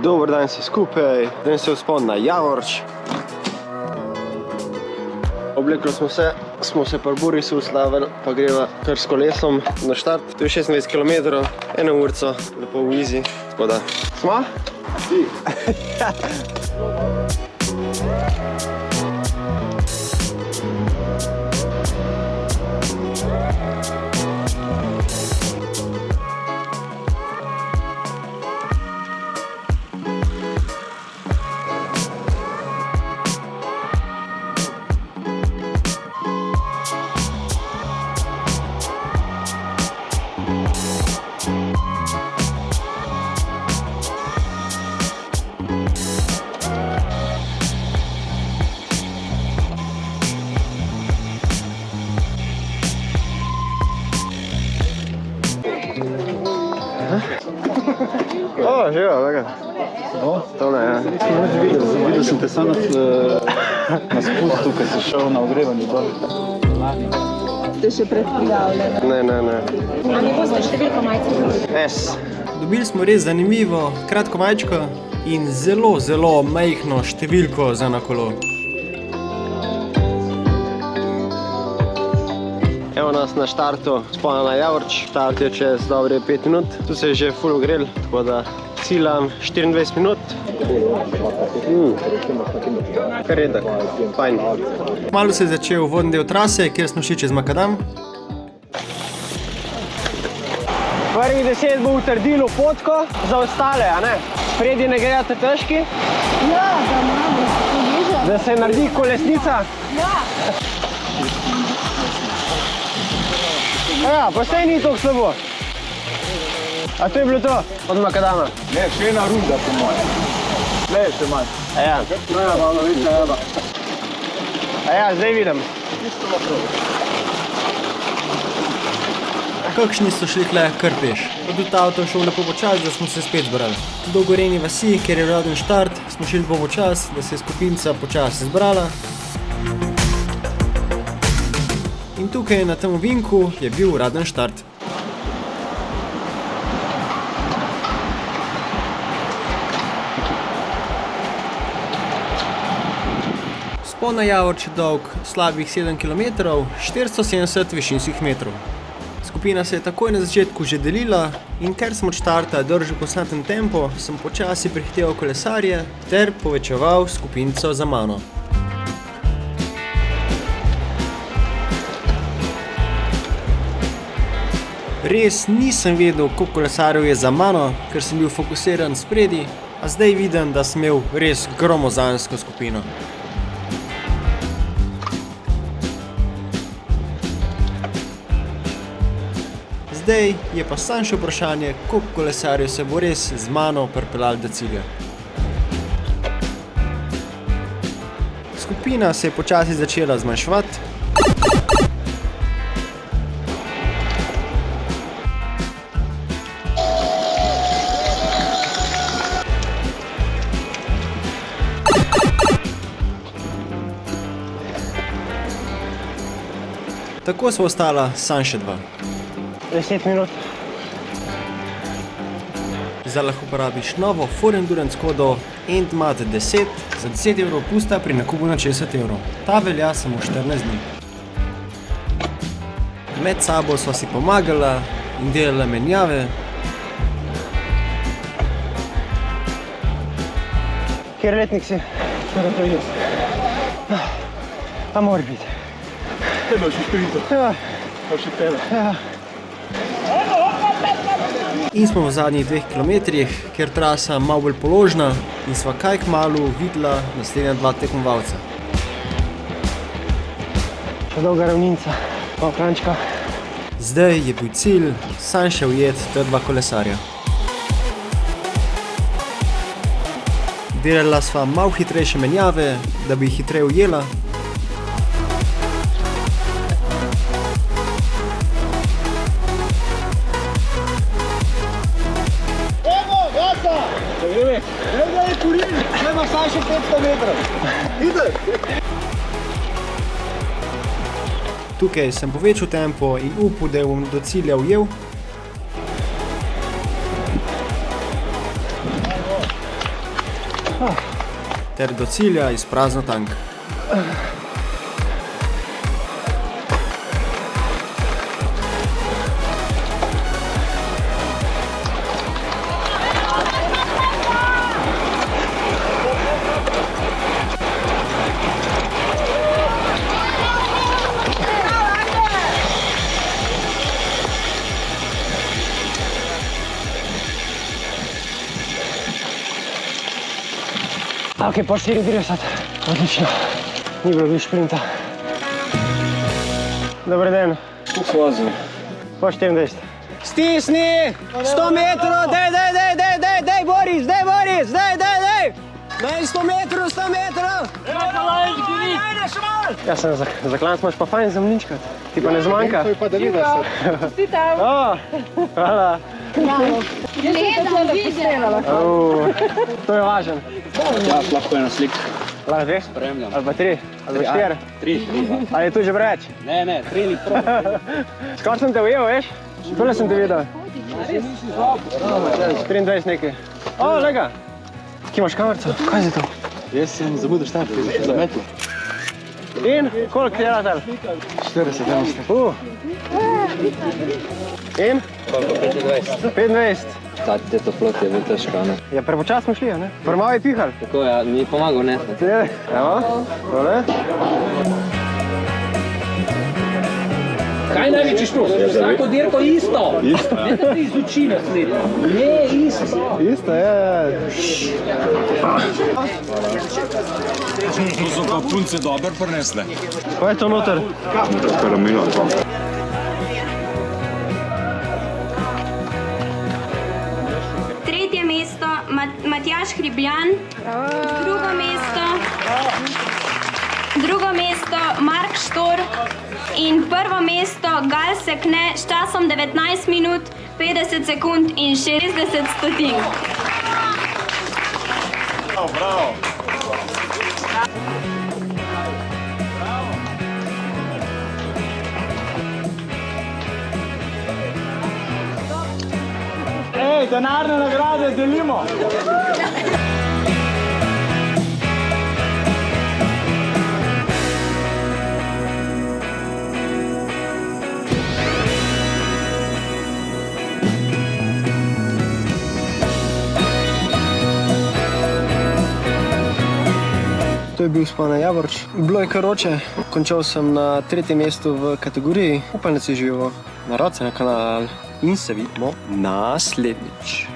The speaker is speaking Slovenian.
Dober dan si skupaj, danes se vzpon na Javorč. Oblekli smo se pa v Burisu ustavili, pa greva kar s kolesom na štart. To je 26 km, 1 urco, lepo v easy, tako da. Smo? Si. O, živa, vega. Tole, ja. Videl sem te samo na spustu, ko si šel na ogrevanje dol. Ste še predprijavljeni? Ne. Ali boste številko majce? S. Dobili smo res zanimivo, kratko majčko in zelo majhno številko za na kolo. Evo nas na štartu spona na Javorč. Štart je čez dobre 5 minut. Tu se je že ful ogrel, tako da ciljam 24 minut. Kar redek, fajn. Malo se je začel vodni del trase, kjer smo šli čez makadam. Prvih 10 bo utrdilo potko za ostale, a ne? Spredi ne grejo te težki? Ja, da imamo, pobliže. Da se naredi kolesnica? Ja. Ja, pa saj ni toliko slabo. A to je bilo to od makadama? Ne, še ena runda po mojem. Ne, še manj. Ja. Traja malo večja jaba. Ja, zdaj vidim. Kakšni so šli tle kar peš. Od avto šel lepo počas, da smo se spet zbrali. Do Gorenji vasi, kjer je roden štart, smo šli lepo počas, da se je skupinca počas zbrala. In tukaj na tem ovinku je bil uraden štart. Vzpon na Javorč je dolg slabih 7 km, 470 višinskih metrov. Skupina se je takoj na začetku že delila in ker smo od štarta držali konstanten tempo, sem počasi prehiteval kolesarje ter povečeval skupinco za mano. Res nisem vedel, koliko kolesarjev je za mano, ker sem bil fokusiran spredi, a zdaj vidim, da sem imel res gromozansko skupino. Zdaj je pa samo še vprašanje, koliko kolesarjev se bo res z mano pripeljalo do cilja. Skupina se je počasi začela zmanjševati. Tako smo ostala samo še 2. 10 minut. Zdaj lahko uporabiš novo Ford Endurance kodo ENDMAT 10 za 10 € pusta pri nakupu na 60 €. Ta velja samo 14 dni. Med sabo sva si pomagala in delala menjave. Kjer letnik si? 34. Pa mora biti. Tebe še šprinto. Ja. Pa še tebe. Ja. In smo v zadnjih 2 kilometrih, kjer trasa malo bolj položna in sva kaj kmalu videla naslednja 2 tekmovalca. Še dolga ravnica, pa klančka. Zdaj je bil cilj samo še ujet te 2 kolesarja. Delala sva malo hitrejše menjave, da bi jih hitreje ujela. Zdaj ima saj še 500 metrov. Ideš? Tukaj sem povečal tempo in upal, da bom do cilja ujel. ter do cilja izprazno tank. Ok, po 34. Odlično. Ni bilo več šprinta. Dober dan. Kako vozil? Po 24. Stisni! 100 metrov! Daj, Boris! Daj! 100 metrov! Ja sem zaklanc, imaš pa fajn zemljičkat. Ti pa ne zmanjka. To je pa 90. Čestitam. Hvala. Bravo. Gledam, vidim. To je važen. Ja, lahko ena slika. Lahko dve? Spremljam. Ali pa tri? Ali pa štiri? Tri. Ali je tu že preveč? Ne, tri ni prav. Skoro sem te ujel, veš? Tole sem te videl. 23 nekaj. O, lega. Kje imaš kamerco? Kaj je to? Jaz sem zamudil štart, zametil. In? Koliko je ratal? 40, 70. In? 25. Te toplote je bilo težko, ne? Ja, prepočas smo šli, ne? Premalo je pihal. Tako, ja, mi je pomagal, ne? Evo, tole. Kaj največji štrus? Vsako dirko isto. Ne da ti izuči naslednjo. Ne, isto. Isto, ja. To so pa punce dobro prinesle. Kaj je to noter? Karamelo. Tretje mesto Matjaž Hribljan, drugo mesto Mark Štor in prvo mesto Gal Sekne s časom 19 minut, 50 sekund in 60 stotink. Ej, denarne nagrade delimo. To je bil Spana Javorč. Bilo je karoče. Končal sem na 3. mestu v kategoriji. Upam, da si živo. Narod se na kanal in se vidimo naslednjič.